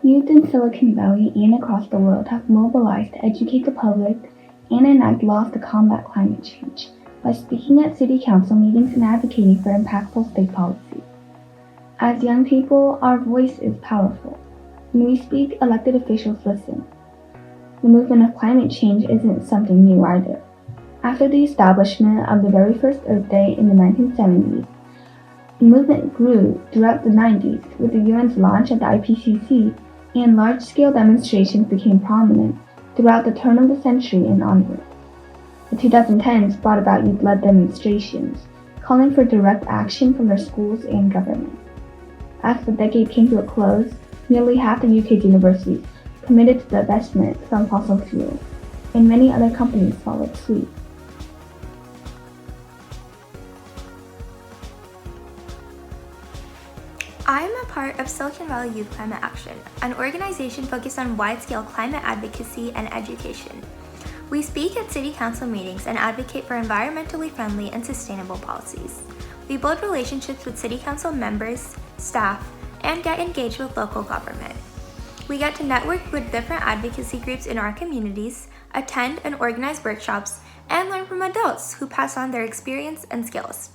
Youth in Silicon Valley and across the world have mobilized to educate the public and enact laws to combat climate change by speaking at city council meetings and advocating for impactful state policy. As young people, our voice is powerful. When we speak, elected officials listen. The movement of climate change isn't something new either. After the establishment of the very first Earth Day in the 1970s, the movement grew throughout the 90s with the UN's launch at the IPCC, and large-scale demonstrations became prominent throughout the turn of the century and onward. The 2010s brought about youth-led demonstrations, calling for direct action from their schools and government. As the decade came to a close, nearly half the UK's universities committed to divestment from fossil fuels, and many other companies followed suit. I am a part of Silicon Valley Youth Climate Action, an organization focused on wide-scale climate advocacy and education. We speak at city council meetings and advocate for environmentally friendly and sustainable policies. We build relationships with city council members, staff, and get engaged with local government. We get to network with different advocacy groups in our communities, attend and organize workshops, and learn from adults who pass on their experience and skills.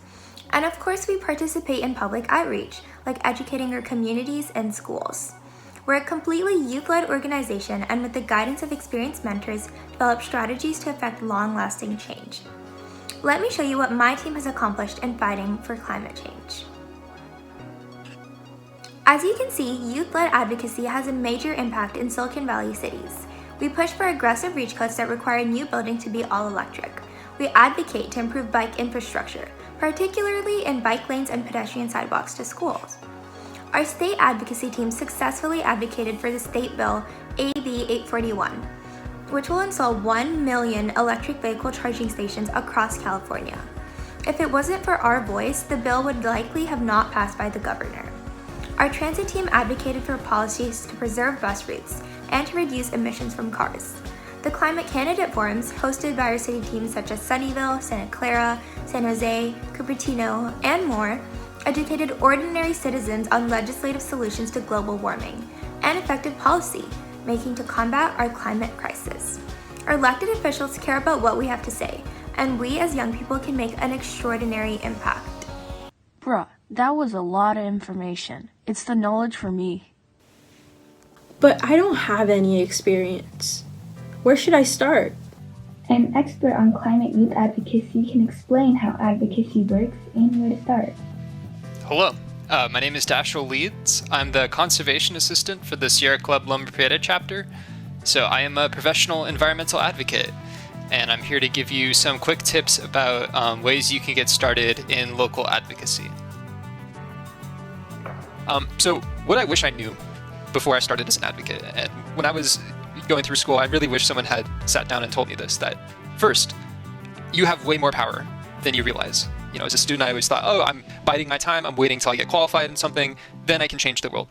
And of course, we participate in public outreach, like educating our communities and schools. We're a completely youth-led organization, and with the guidance of experienced mentors, develop strategies to affect long-lasting change. Let me show you what my team has accomplished in fighting for climate change. As you can see, youth-led advocacy has a major impact in Silicon Valley cities. We push for aggressive reach codes that require new buildings to be all electric. We advocate to improve bike infrastructure, particularly in bike lanes and pedestrian sidewalks to schools. Our state advocacy team successfully advocated for the state bill AB 841, which will install 1 million electric vehicle charging stations across California. If it wasn't for our voice, the bill would likely have not passed by the governor. Our transit team advocated for policies to preserve bus routes and to reduce emissions from cars. The climate candidate forums, hosted by our city teams such as Sunnyvale, Santa Clara, San Jose, Cupertino, and more, educated ordinary citizens on legislative solutions to global warming and effective policy making to combat our climate crisis. Our elected officials care about what we have to say, and we as young people can make an extraordinary impact. Bruh, that was a lot of information. It's the knowledge for me. But I don't have any experience. Where should I start? An expert on climate youth advocacy can explain how advocacy works and where to start. Hello, my name is Dashel Leeds. I'm the Conservation Assistant for the Sierra Club Loma Prieta chapter. So I am a professional environmental advocate, and I'm here to give you some quick tips about ways you can get started in local advocacy. So what I wish I knew before I started as an advocate, and when I was going through school, I really wish someone had sat down and told me this, that first, you have way more power than you realize. You know, as a student, I always thought, oh, I'm biding my time, I'm waiting till I get qualified in something, then I can change the world.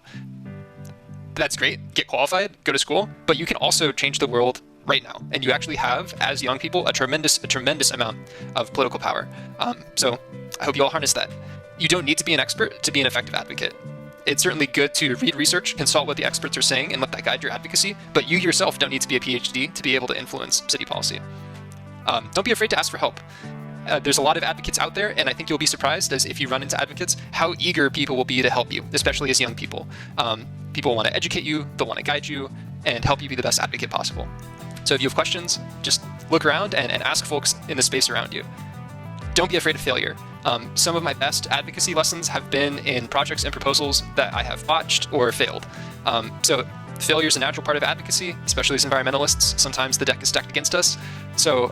That's great, get qualified, go to school, but you can also change the world right now. And you actually have, as young people, a tremendous amount of political power. So I hope you all harness that. You don't need to be an expert to be an effective advocate. It's certainly good to read research, consult what the experts are saying, and let that guide your advocacy, but you yourself don't need to be a PhD to be able to influence city policy. Don't be afraid to ask for help. There's a lot of advocates out there, and I think you'll be surprised as if you run into advocates, how eager people will be to help you, especially as young people. People want to educate you, they'll want to guide you, and help you be the best advocate possible. So if you have questions, just look around and ask folks in the space around you. Don't be afraid of failure. Some of my best advocacy lessons have been in projects and proposals that I have botched or failed. So failure is a natural part of advocacy, especially as environmentalists. Sometimes the deck is stacked against us. So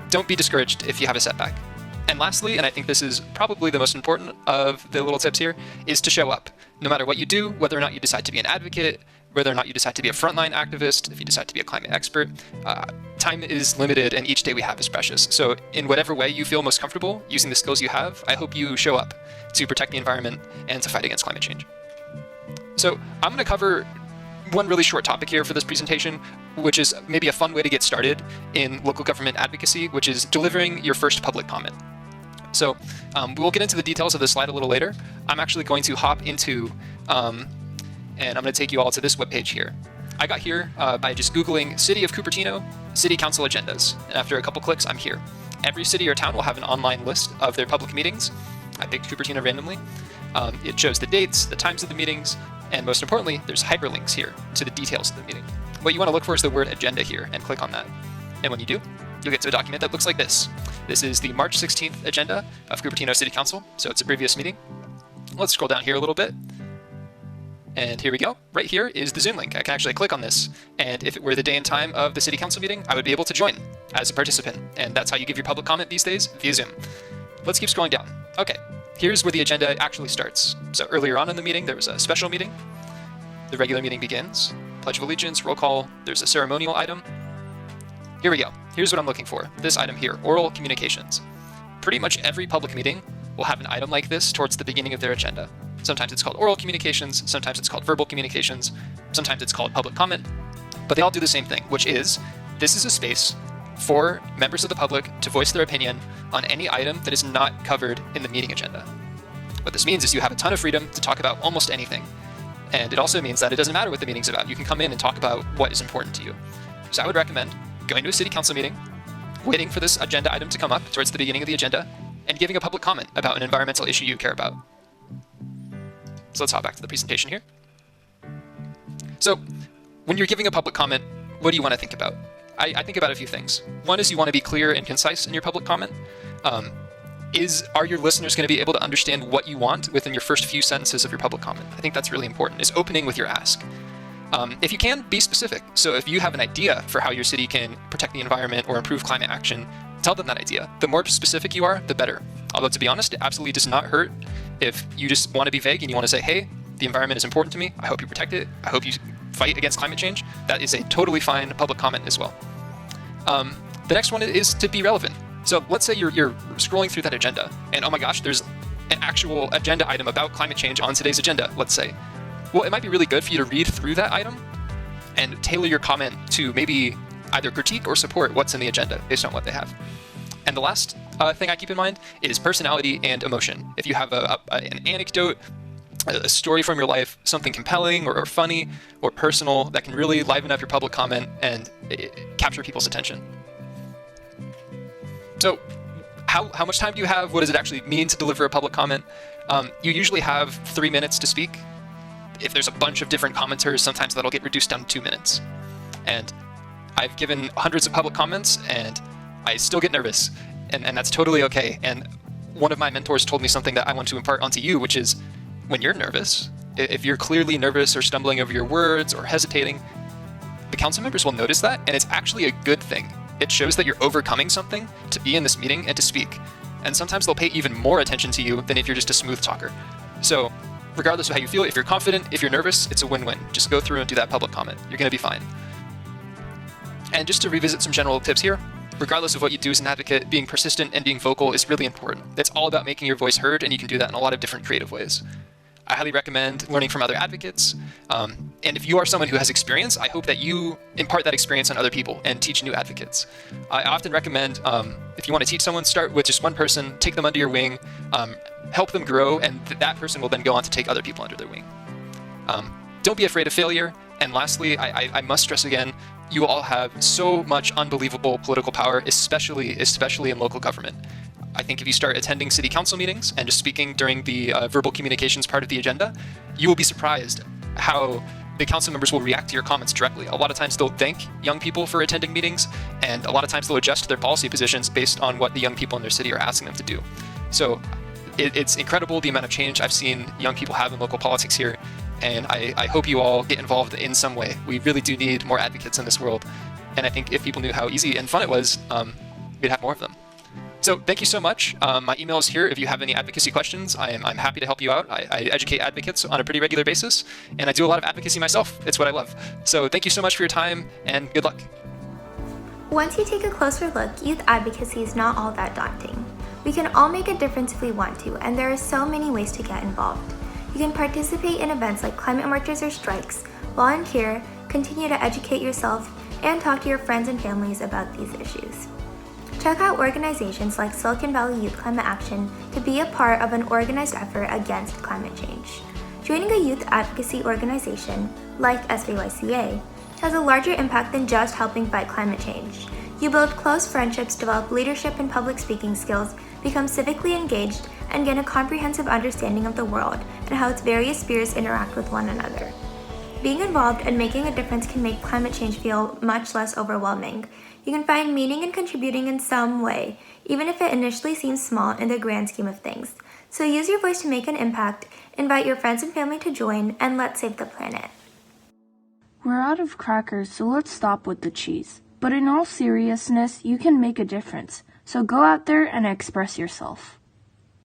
don't be discouraged if you have a setback. And lastly, and I think this is probably the most important of the little tips here, is to show up. No matter what you do, whether or not you decide to be an advocate, whether or not you decide to be a frontline activist, if you decide to be a climate expert, time is limited and each day we have is precious. So in whatever way you feel most comfortable using the skills you have, I hope you show up to protect the environment and to fight against climate change. So I'm going to cover one really short topic here for this presentation, which is maybe a fun way to get started in local government advocacy, which is delivering your first public comment. So we'll get into the details of this slide a little later. I'm actually going to hop into and I'm going to take you all to this webpage here. I got here by just Googling City of Cupertino, City Council agendas, and after a couple clicks, I'm here. Every city or town will have an online list of their public meetings. I picked Cupertino randomly. It shows the dates, the times of the meetings, and most importantly, there's hyperlinks here to the details of the meeting. What you want to look for is the word agenda here, and click on that. And when you do, you'll get to a document that looks like this. This is the March 16th agenda of Cupertino City Council, so it's a previous meeting. Let's scroll down here a little bit. And here we go. Right here is the Zoom link. I can actually click on this, and if it were the day and time of the City Council meeting, I would be able to join as a participant. And that's how you give your public comment these days, via Zoom. Let's keep scrolling down. Okay, here's where the agenda actually starts. So earlier on in the meeting, there was a special meeting. The regular meeting begins. Pledge of Allegiance, roll call. There's a ceremonial item. Here we go. Here's what I'm looking for. This item here, oral communications. Pretty much every public meeting will have an item like this towards the beginning of their agenda. Sometimes it's called oral communications, sometimes it's called verbal communications, sometimes it's called public comment, but they all do the same thing, which is, this is a space for members of the public to voice their opinion on any item that is not covered in the meeting agenda. What this means is you have a ton of freedom to talk about almost anything. And it also means that it doesn't matter what the meeting's about. You can come in and talk about what is important to you. So I would recommend going to a city council meeting, waiting for this agenda item to come up towards the beginning of the agenda, and giving a public comment about an environmental issue you care about. So let's hop back to the presentation here. So when you're giving a public comment, what do you want to think about? I think about a few things. One is you want to be clear and concise in your public comment. Are your listeners going to be able to understand what you want within your first few sentences of your public comment? I think that's really important, is opening with your ask. If you can, be specific. So if you have an idea for how your city can protect the environment or improve climate action, tell them that idea. The more specific you are, the better. Although to be honest, it absolutely does not hurt if you just want to be vague and you want to say, hey, the environment is important to me. I hope you protect it. I hope you fight against climate change. That is a totally fine public comment as well. The next one is to be relevant. So let's say you're scrolling through that agenda and oh my gosh, there's an actual agenda item about climate change on today's agenda, let's say. Well, it might be really good for you to read through that item and tailor your comment to maybe either critique or support what's in the agenda based on what they have. And the last thing I keep in mind is personality and emotion. If you have an anecdote, a story from your life, something compelling or funny or personal that can really liven up your public comment and capture people's attention. So how much time do you have? What does it actually mean to deliver a public comment? You usually have 3 minutes to speak. If there's a bunch of different commenters, sometimes that'll get reduced down to 2 minutes. And I've given hundreds of public comments and I still get nervous, and that's totally okay. And one of my mentors told me something that I want to impart onto you, which is when you're nervous, if you're clearly nervous or stumbling over your words or hesitating, the council members will notice that, and it's actually a good thing. It shows that you're overcoming something to be in this meeting and to speak. And sometimes they'll pay even more attention to you than if you're just a smooth talker. So regardless of how you feel, if you're confident, if you're nervous, it's a win-win. Just go through and do that public comment. You're going to be fine. And just to revisit some general tips here, regardless of what you do as an advocate, being persistent and being vocal is really important. It's all about making your voice heard, and you can do that in a lot of different creative ways. I highly recommend learning from other advocates. And if you are someone who has experience, I hope that you impart that experience on other people and teach new advocates. I often recommend, if you want to teach someone, start with just one person, take them under your wing, help them grow, and that person will then go on to take other people under their wing. Don't be afraid of failure. And lastly, I must stress again, you all have so much unbelievable political power, especially in local government. I think if you start attending city council meetings and just speaking during the verbal communications part of the agenda, you will be surprised how the council members will react to your comments directly. A lot of times they'll thank young people for attending meetings, and a lot of times they'll adjust their policy positions based on what the young people in their city are asking them to do. So it's incredible the amount of change I've seen young people have in local politics here, and I hope you all get involved in some way. We really do need more advocates in this world, and I think if people knew how easy and fun it was, we'd have more of them. So thank you so much. My email is here if you have any advocacy questions. I'm happy to help you out. I educate advocates on a pretty regular basis, and I do a lot of advocacy myself. It's what I love. So thank you so much for your time, and good luck. Once you take a closer look, youth advocacy is not all that daunting. We can all make a difference if we want to, and there are so many ways to get involved. You can participate in events like climate marches or strikes, volunteer, continue to educate yourself, and talk to your friends and families about these issues. Check out organizations like Silicon Valley Youth Climate Action to be a part of an organized effort against climate change. Joining a youth advocacy organization, like SVYCA, has a larger impact than just helping fight climate change. You build close friendships, develop leadership and public speaking skills, become civically engaged, and gain a comprehensive understanding of the world and how its various spheres interact with one another. Being involved and making a difference can make climate change feel much less overwhelming. You can find meaning in contributing in some way, even if it initially seems small in the grand scheme of things. So use your voice to make an impact, invite your friends and family to join, and let's save the planet. We're out of crackers, so let's stop with the cheese. But in all seriousness, you can make a difference. So go out there and express yourself.